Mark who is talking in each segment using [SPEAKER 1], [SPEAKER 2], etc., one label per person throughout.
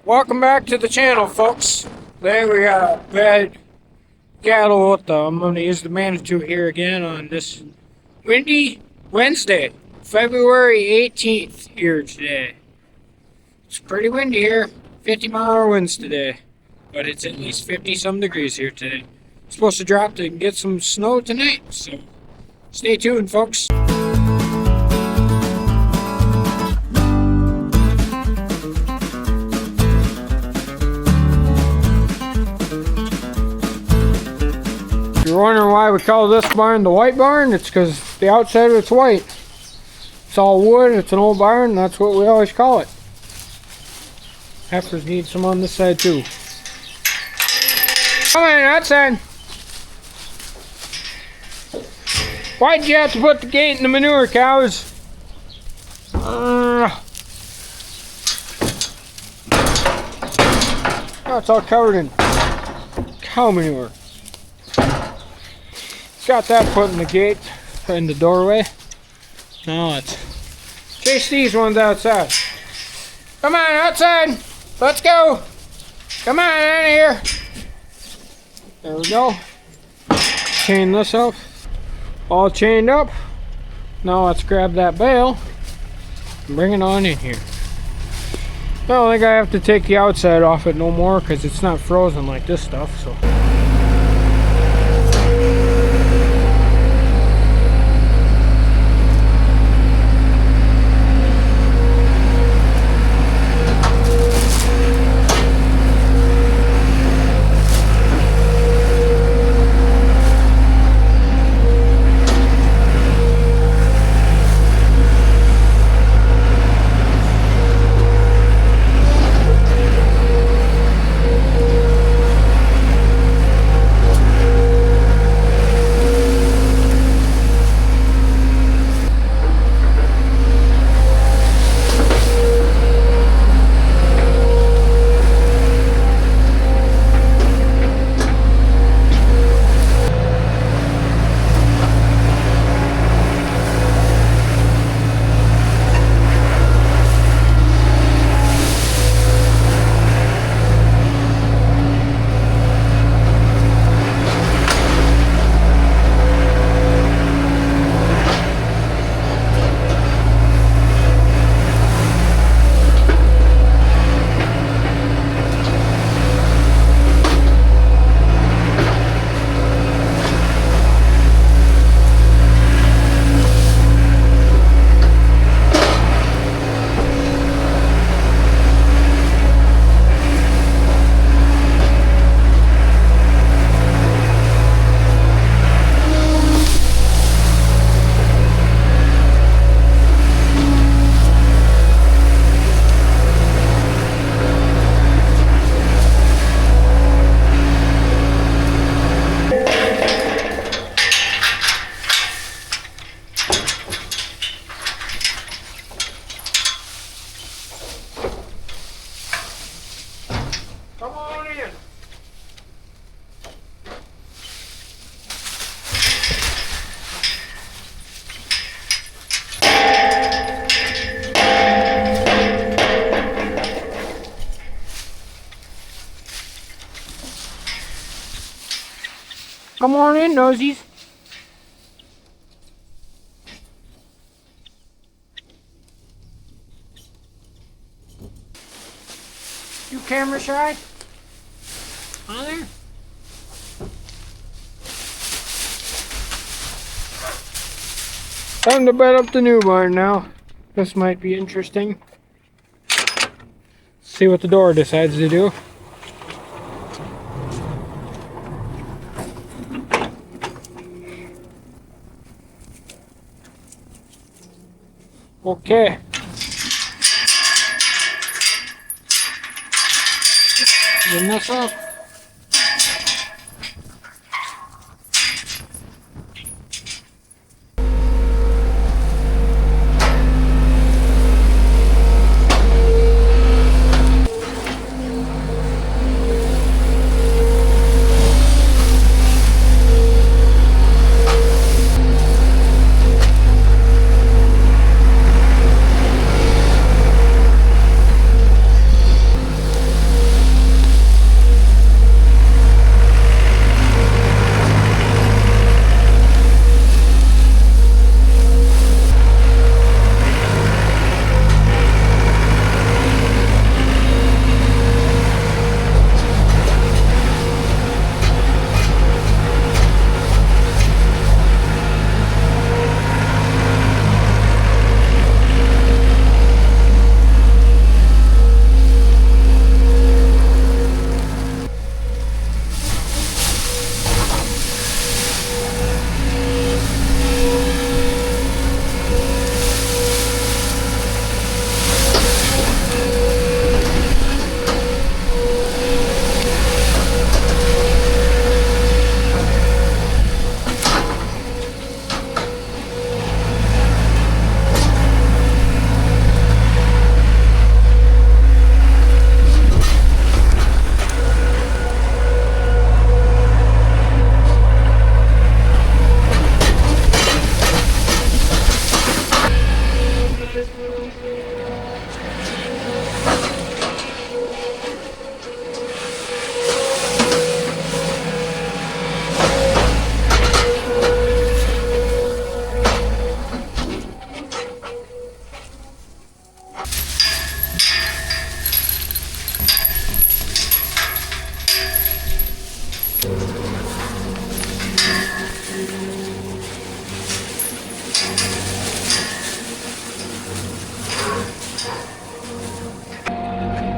[SPEAKER 1] Welcome back to the channel, folks. Today we got bad cattle with I'm going to use the Manitou here again on this windy Wednesday, February 18th here today. It's pretty windy here, 50-mile-an-hour winds today, but it's at least 50-some degrees here today. It's supposed to drop to get some snow tonight, so stay tuned, folks. If you're wondering why we call this barn the white barn, it's because the outside of it's white. It's all wood, it's an old barn, and that's what we always call it. Heifers need some on this side too. Come on, outside. Why'd you have to put the gate in the manure, cows? Oh, it's all covered in cow manure. Got that put in the gate, in the doorway. Now let's chase these ones outside. Come on, outside. Let's go. Come on, out of here. There we go. Chain this up. All chained up. Now let's grab that bale and bring it on in here. I don't think I have to take the outside off it no more because it's not frozen like this stuff. So. Come on in, nosies. You camera shy? On there? Time to bed up the new barn now. This might be interesting. See what the door decides to do. Okay. Getting this up.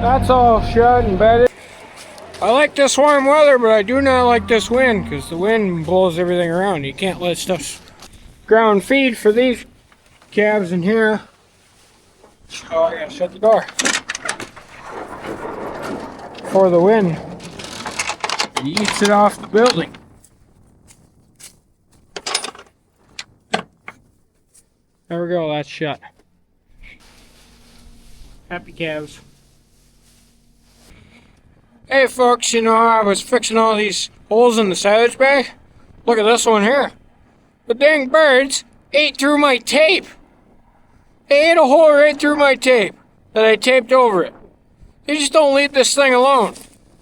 [SPEAKER 1] That's all shut and bedded. I like this warm weather, but I do not like this wind because the wind blows everything around. You can't let stuff ground feed for these calves in here. Oh, I gotta shut the door for the wind. It eats it off the building. There we go, that's shut. Happy calves. Hey folks, you know, I was fixing all these holes in the silage bag. Look at this one here. The dang birds ate through my tape. They ate a hole right through my tape that I taped over it. They just don't leave this thing alone.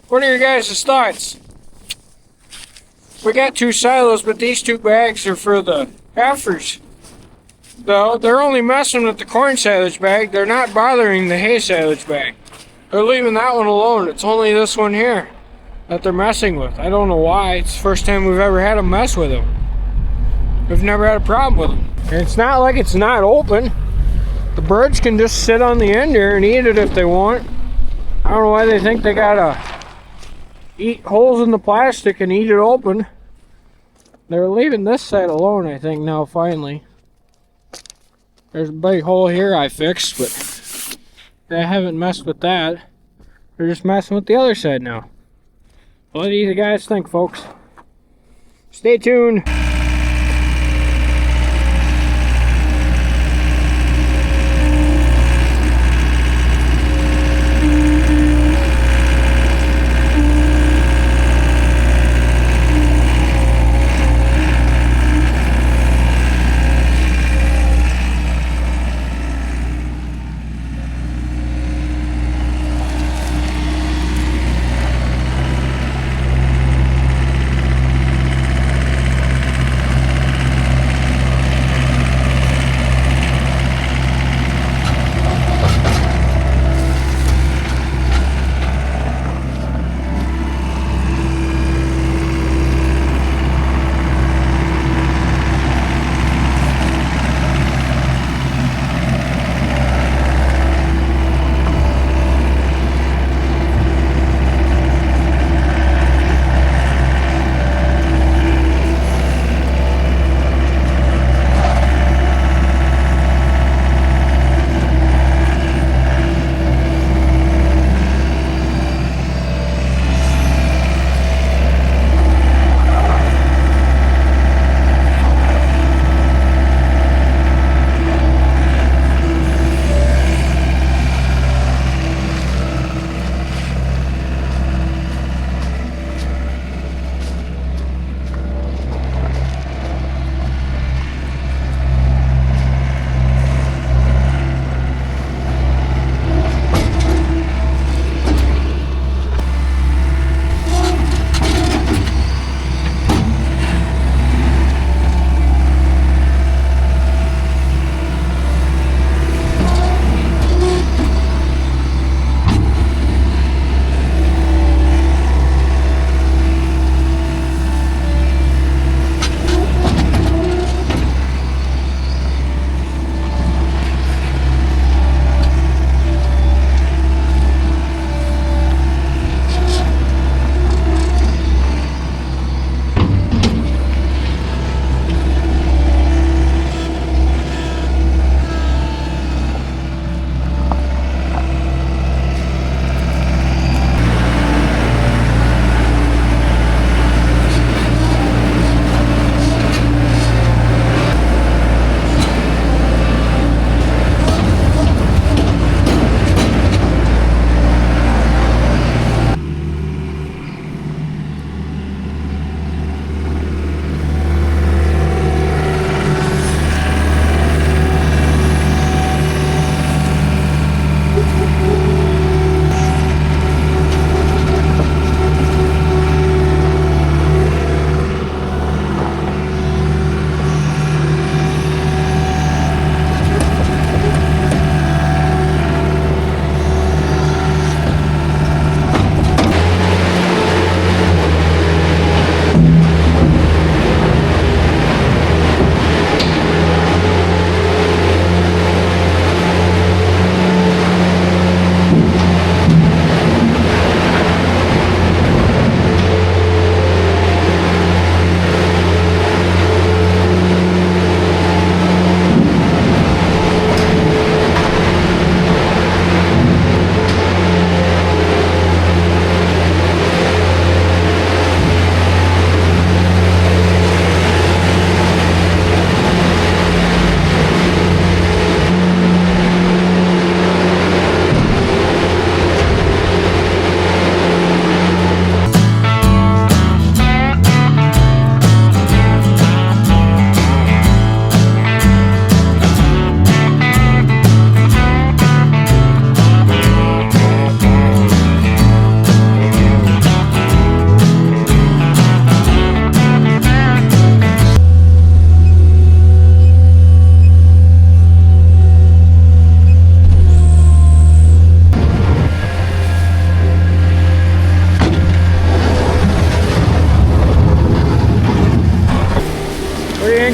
[SPEAKER 1] What are your guys' thoughts? We got 2 silos, but these 2 bags are for the heifers. Though they're only messing with the corn silage bag. They're not bothering the hay silage bag. They're leaving that one alone. It's only this one here that they're messing with. I don't know why. It's the first time we've ever had them mess with them. We've never had a problem with them. And it's not like it's not open. The birds can just sit on the end here and eat it if they want. I don't know why they think they gotta eat holes in the plastic and eat it open. They're leaving this side alone, I think, now finally. There's a big hole here I fixed, but they haven't messed with that. They're just messing with the other side now. What do you guys think, folks? Stay tuned.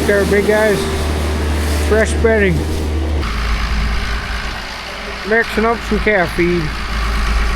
[SPEAKER 1] drink there, big guys. Fresh bedding. Mixing up some calf feed.